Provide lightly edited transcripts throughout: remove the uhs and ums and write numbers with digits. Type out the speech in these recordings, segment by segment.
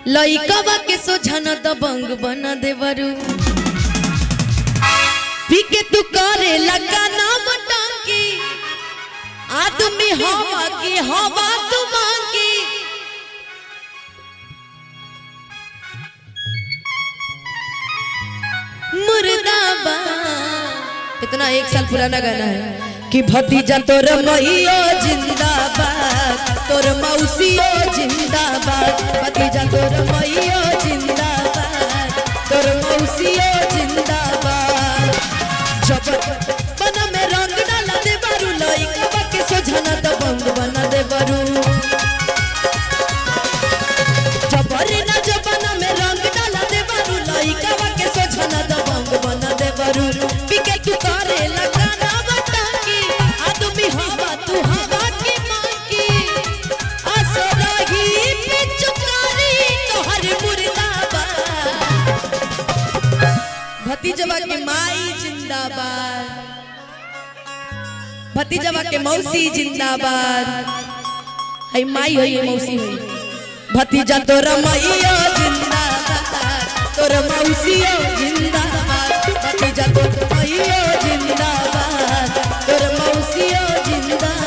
लइकवा के सोझन दबंग बना देवरू पीके तू करे लगा ना बटांकी आदमी हवा की हवा तू मांगी मुर्दाबाद। इतना 1 साल पुराना गाना है कि भतीजा तोर मैया जिंदाबाद तोर मौसियो जिंदाबाद भतीजा तोर मैया जिंदाबाद तोर मौसियो जिंदाबाद। जब बना में रंग डाला दे बारू लइका के सोझना दबंग बना दे बारू जबरी ना जबना में रंग डाला दे बारू लइका के सोझना दबंग बना दे बारू पीके तू करे लगा ना बटांकी आदमी हवा तू हवा की मांगी असरही पे चुकारी तोहर मुर्दाबाद। भतीजवा के माई जिंदाबाद भतीजवा के मौसी जिंदाबाद है माई है मौसी है भतीजा तोर मैया जिंदाबाद तोर मौसियो जिंदाबाद भतीजा तोर मैया जिंदाबाद तोर मौसियो जिंदाबाद।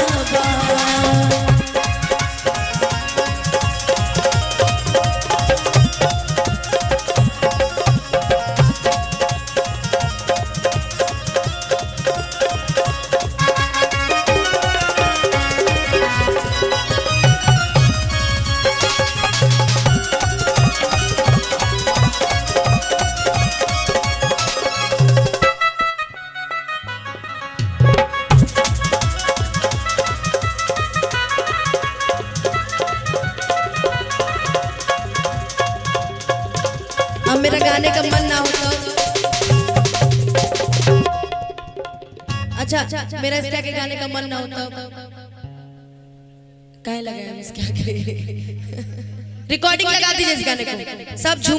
अब मेरा गाने का मन ना होता अच्छा मेरा इसका के गाने का मन ना होता काहे लगाया हम इसका रिकॉर्डिंग लगा दीजिए इस गाने को सब झूम